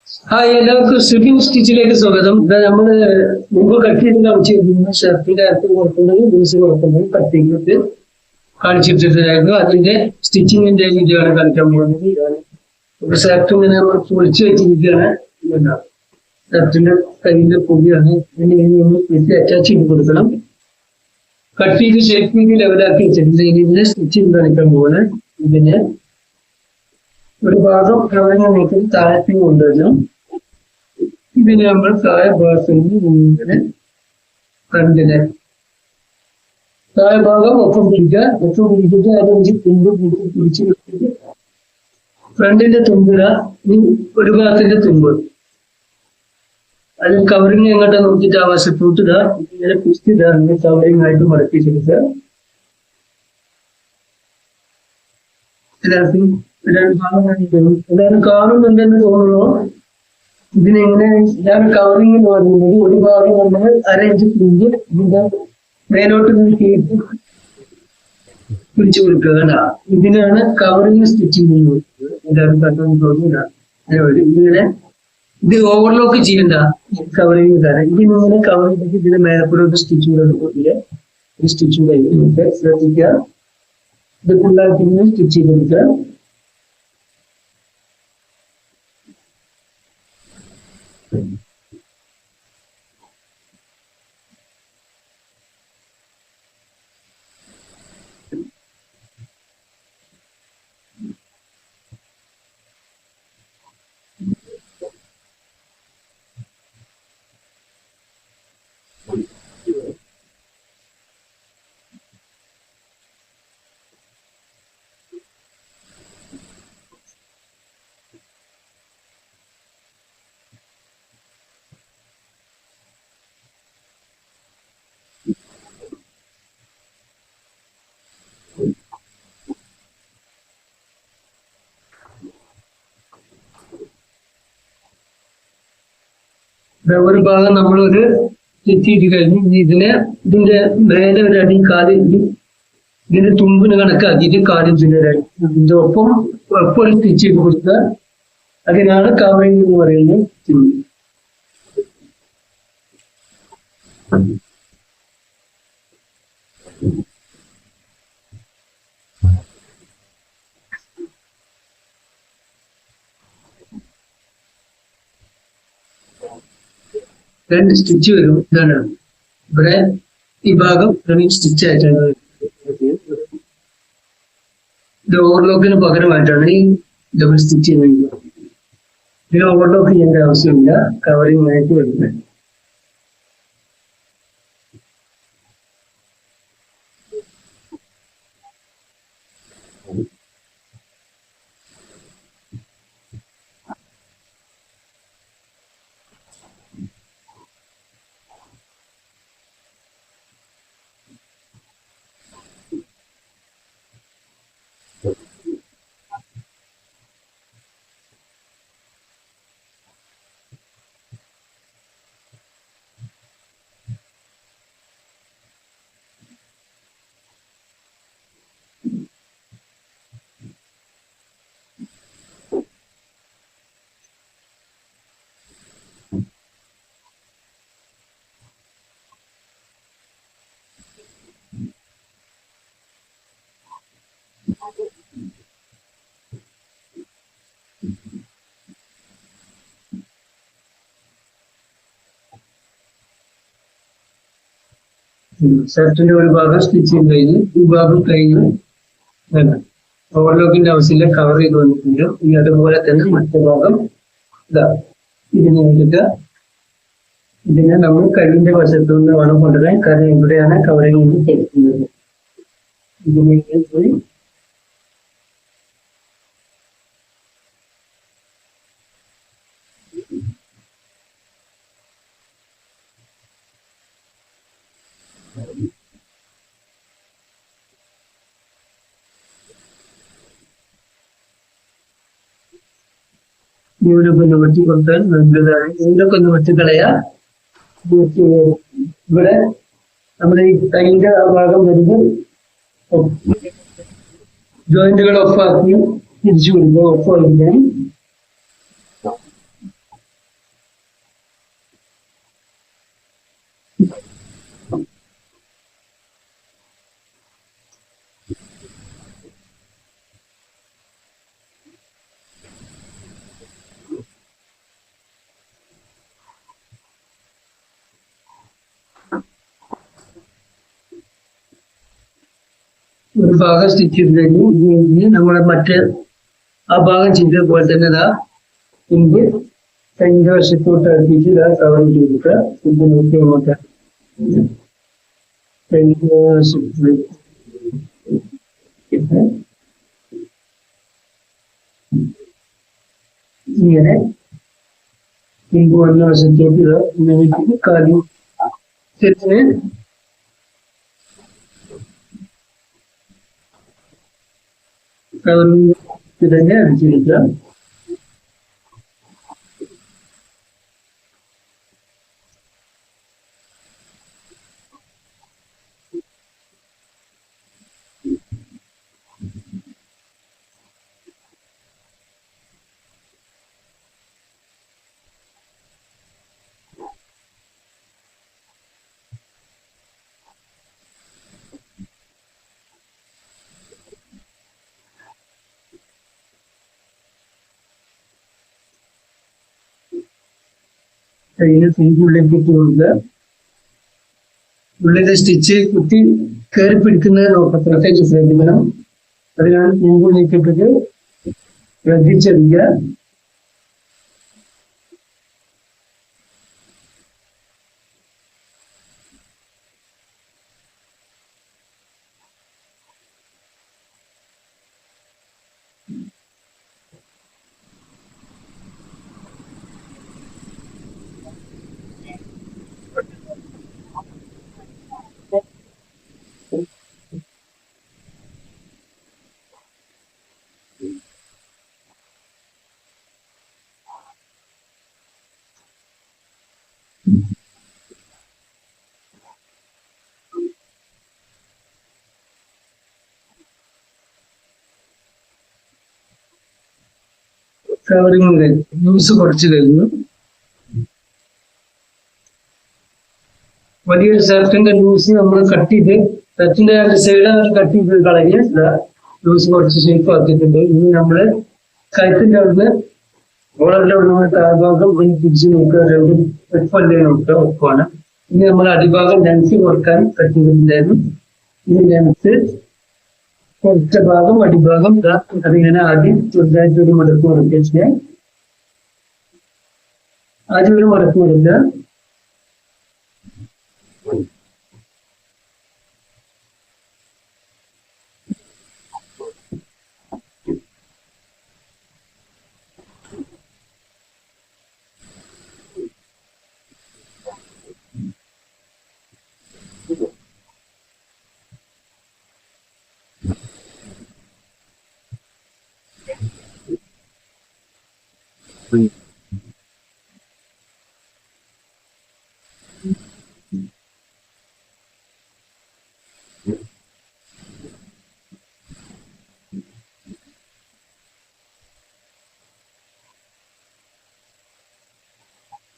Hi എല്ലാവർക്കും stitching സ്റ്റിച്ചിലേക്ക് സ്വാഗതം. നമ്മള് മുമ്പ് കട്ട് ചെയ്ത് കാണിച്ചിരുന്നു ഷർട്ടിന്റെ അകത്ത് കൊടുക്കുന്നത് ലൂസ് കൊടുക്കുന്നത് കട്ടിങ്ങിട്ട് കാണിച്ചിട്ടുണ്ടായിരുന്നു. അതിന്റെ സ്റ്റിച്ചിങ്ങിന്റെ വീഡിയോ ആണ് കളിക്കാൻ പോകുന്നത്. ഒരു ഷർട്ട് ഇങ്ങനെ നമ്മൾ പൊളിച്ചു വെച്ചിരിക്കുകയാണ്. ഷർട്ടിന്റെ കയ്യിന്റെ പൊടിയാണ് ഇതിന് അറ്റാച്ച് ചെയ്ത് കൊടുക്കണം. കട്ട് ചെയ്ത് ഷേപ്പ് ചെയ്ത് ലെവലാക്കി വെച്ചിട്ടുണ്ട്. ഇതിന്റെ സ്റ്റിച്ചിങ് കാണിക്കാൻ പോകുന്നത്. ഇതിന് ഒരു ഭാഗം കവറിനെ നോക്കി താഴത്തേക്ക് കൊണ്ടുവരണം. ഇതിന് നമ്മൾ താഴെ ഭാഗത്തിന് ഇങ്ങനെ ഫ്രണ്ടിന് താഴെ ഭാഗം ഒപ്പം പിടിച്ചിട്ട് അതഞ്ച് തുമ്പ് പിടിച്ച് ഫ്രണ്ടിന്റെ തുമ്പിട ഒരു ഭാഗത്തിന്റെ തുമ്പ് അതിൽ കവറിങ് എങ്ങോട്ടാ നോക്കിയിട്ട് ആ വശത്തോട്ട് ഇതാ ഇങ്ങനെ പിടിച്ചിട്ടാ കവറിങ് ആയിട്ട് മടക്കിച്ചെടുക്കുക. എല്ലാവരും കാണുന്നുണ്ടെന്ന് തോന്നുന്നു. ഇതിനെങ്ങനെ ഇതാണ് കവറിങ് എന്ന് പറയുന്നത്. ഒരു ഭാഗം നമ്മൾ അരയിഞ്ച് പിടിച്ച് ഇതിന്റെ മേലോട്ട് കേട്ട് പിടിച്ചു കൊടുക്കുക. ഇതിനാണ് കവറിങ് സ്റ്റിച്ചിങ് എന്ന് പറയുന്നത്. എല്ലാവരും കണ്ടെന്ന് തോന്നുന്നില്ല. ഇങ്ങനെ ഇത് ഓവർലോക്ക് ചെയ്യണ്ട കവറിങ് തരാം. ഇതിനിങ്ങനെ കവർ ചെയ്തിട്ട് ഇതിന്റെ മേലപ്പുറത്ത് സ്റ്റിച്ച് കൂടെ ഒരു സ്റ്റിച്ച് കൂടെ ശ്രദ്ധിക്കുക. ഇത് ഫുള്ളാക്കി സ്റ്റിച്ച് ചെയ്തെടുക്കുക. ഒരു ഭാഗം നമ്മളൊരു സ്റ്റിച്ച് കഴിഞ്ഞു. ഇതിന്റെ മേലെ ഒരു അടി കാല് ഇതിന്റെ തുമ്പിന് കണക്കാക്കിയിട്ട് കാലും ഇതിന്റെ ഒപ്പം ഒരു സ്റ്റിച്ച് ചെയ്ത് കൊടുക്കുക. അതിനാണ് കവറിങ് എന്ന് പറയുന്നത്. രണ്ട് സ്റ്റിച്ച് വരും. ഇതാണ് ഇവിടെ ഈ ഭാഗം സ്റ്റിച്ച് ആയിട്ടാണ്. ഇത് ഓവർലോക്കിന് പകരമായിട്ടാണ് ഈ ഡബിൾ സ്റ്റിച്ച് ചെയ്യുന്നത്. ഇതിന് ഓവർലോക്ക് ചെയ്യേണ്ട ആവശ്യമില്ല. കവറിങ് ആയിട്ട് വരുന്നത്. ഷർട്ടിന്റെ ഒരു ഭാഗം സ്റ്റിച്ചിങ് കഴിഞ്ഞ് ഈ ഭാഗം കഴിഞ്ഞ് ഓവർലോക്കിന്റെ ആവശ്യമില്ല. കവർ ചെയ്ത് വന്നിട്ടുണ്ട്. ഇനി അതുപോലെ തന്നെ മറ്റു ഭാഗം ഇതാ ഇതിന് വേണ്ടിയിട്ട് ഇതിനെ നമ്മൾ കയ്യിന്റെ വശത്തുനിന്ന് വേണം കൊണ്ടുവരാൻ. കാരണം ഇവിടെയാണ് കവറിങ് ചെയ്യുന്നത്. ഇതിലേക്ക് പോയി ഇവിടൊക്കെ ഒന്ന് വെട്ടി കൊടുത്താൽ നല്ലതാണ്. ഇവിടൊക്കെ ഒന്ന് വെട്ടിക്കളയാ. ഇവിടെ നമ്മുടെ ഈ കൈന്റെ ആ ഭാഗം വരുമ്പോൾ ജോയിന്റുകൾ ഒപ്പാക്കി തിരിച്ചു കൊടുക്കുക. ഒപ്പായിരിക്കണം. ഒരു ഭാഗം സ്റ്റിച്ച് ചെയ്ത് കഴിഞ്ഞു. ഇനി നമ്മളെ മറ്റേ ആ ഭാഗം ചെയ്തതുപോലെ തന്നെ ഇതാ മുമ്പ് കഴിഞ്ഞ വശത്തോട്ട് അടുപ്പിച്ച് ഇതാ കവർ ചെയ്തിട്ട് ഇത് നോക്കി നമുക്ക് കഴിഞ്ഞ വശത്ത് ഇങ്ങനെ മുമ്പ് വന്ന വശത്തോട്ട് ഇതാ ഇങ്ങനെ കാര്യം സെറ്റിന് കവർ തന്നെ അടിച്ചിരിക്കുക. കയ്യിൽ ഉള്ളിലേക്ക് കൊടുക്കുക. ഉള്ളിലെ സ്റ്റിച്ച് കുത്തി കയറി പിടിക്കുന്നത് നോക്കാം, പ്രത്യേകിച്ച് ശ്രദ്ധിക്കണം. അതിനാണ് ഉള്ളിലേക്കിട്ടിട്ട് ശ്രദ്ധിച്ചെടുക്കുക. കവറിങ് ലൂസ് കുറച്ച് കഴിഞ്ഞു. വലിയൊരു ഷർട്ടിന്റെ ലൂസ് നമ്മൾ കട്ട് ചെയ്ത് ഷർട്ടിന്റെ രണ്ട് സൈഡ് കട്ട് ചെയ്ത് കളഞ്ഞ് ലൂസ് കുറച്ച് ഷേപ്പ് ആക്കിയിട്ടുണ്ട്. ഇനി നമ്മള് കഴുത്തിന്റെ അവിടുന്ന് കോളറിന്റെ അവിടുന്ന് താഴ്ഭാഗം പിടിച്ച് നോക്കുക. രണ്ടും ഒപ്പല്ലേ നോക്കുക, ഒപ്പാണ്. ഇനി നമ്മൾ അടിഭാഗം ലെൻസ് കുറക്കാൻ കട്ട് ചെയ്തിട്ടുണ്ടായിരുന്നു. ഈ ലെൻസ് കുറച്ച ഭാഗം അടിഭാഗം അതിങ്ങനെ ആദ്യം ചെറുതായിട്ട് ഒരു മടക്ക് കൊടുക്കുക. ആദ്യം ഒരു മടക്ക് കൊടുക്കുക.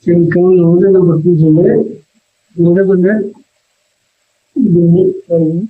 ശരിക്കും നൂലെല്ലാം പൊട്ടിയിട്ടുണ്ട്. നൂല് പിന്നെ ഇതിന് കഴിഞ്ഞ്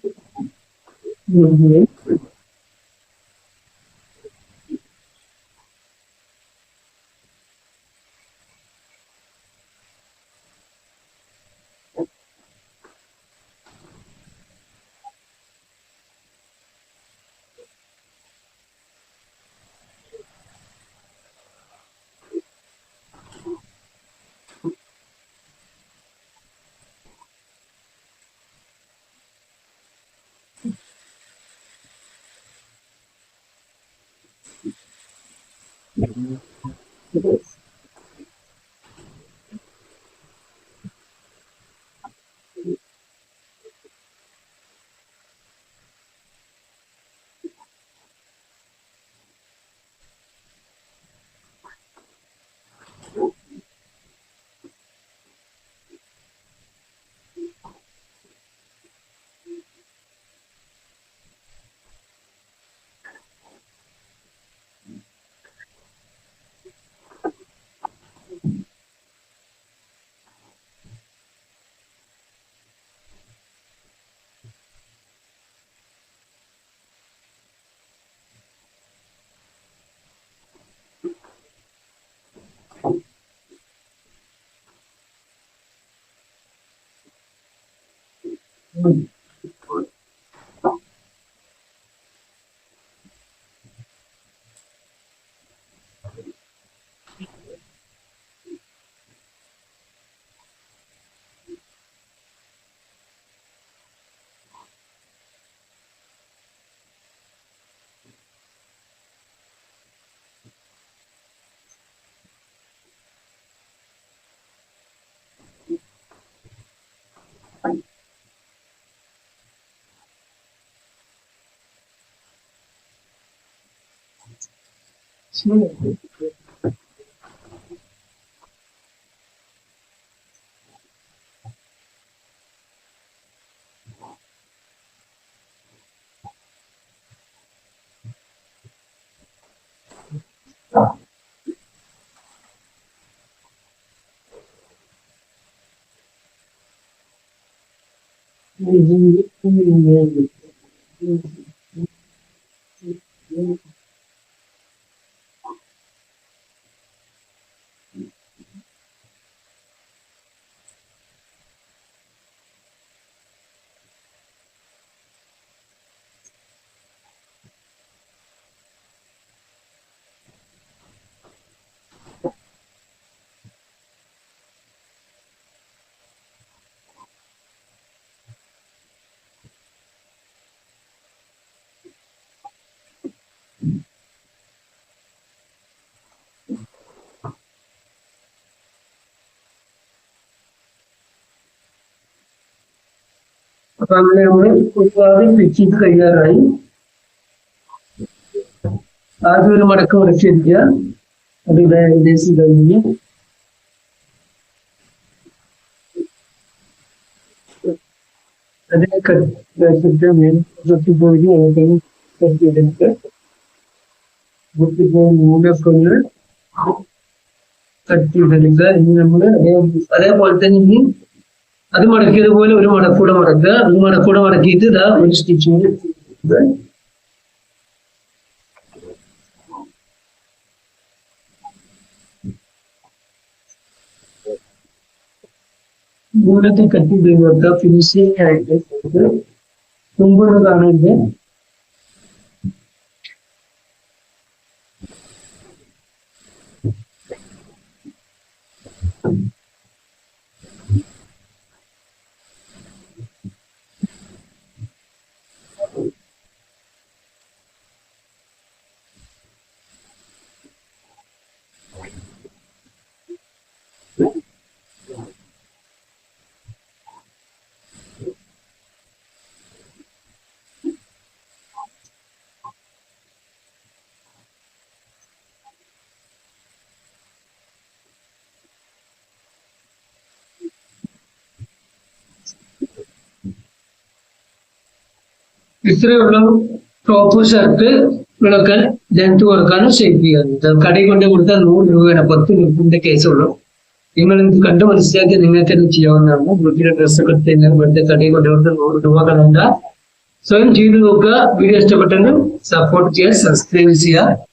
അപ്പൊ അങ്ങനെ നമ്മള് ഒരുപാട് പിച്ചിട്ട് കഴിയാറായി. ആദ്യം ഒരു മടക്ക് മടക്കിയിരിക്കുക. അത് ഏകദേശം കഴിഞ്ഞ് അതിനെ കട്ടിട്ട് പോയി ഏതെങ്കിലും കട്ടിയെടുത്ത് മൂന്നൊക്കെ ഒന്ന് കട്ടിയിട്ടെടുക്കുക. ഇനി നമ്മള് അതേപോലെ തന്നെ ഇനി അത് മടക്കിയതുപോലെ ഒരു മടക്കൂടെ മടക്കുക. അത് മടക്കൂടെ മടക്കിയിട്ട് ഇതാ ഒരു സ്റ്റിച്ചിങ് മൂന്നത്തെ കട്ടി കൊടുക്കുക. ഫിനിഷിംഗ് ആയിട്ട് മുമ്പൊന്ന് കാണുന്നത് ഇത്രയുള്ള ടോപ്പ് ഷർട്ടുകളൊക്കെ ലെങ്ത് കുറക്കാനും ഷേപ്പ് ചെയ്യാറുണ്ട്. കടയിൽ കൊണ്ട് കൊടുത്താൽ 100 രൂപയാണ്. 10 രൂപയുടെ കേസുള്ളൂ. നിങ്ങൾ ഇത് കണ്ട് മനസ്സിലാക്കി നിങ്ങൾക്ക് തന്നെ ചെയ്യാവുന്നതാണ്. വീട്ടിലെ ഡ്രസ്സൊക്കെ എടുത്ത് വെറുതെ കടയിൽ കൊണ്ട് കൊടുത്ത് 100 രൂപ കളണ്ട. സ്വയം ചെയ്ത് നോക്കുക. വീഡിയോ ഇഷ്ടപ്പെട്ടെങ്കിൽ സപ്പോർട്ട് ചെയ്യുക, സബ്സ്ക്രൈബ് ചെയ്യുക.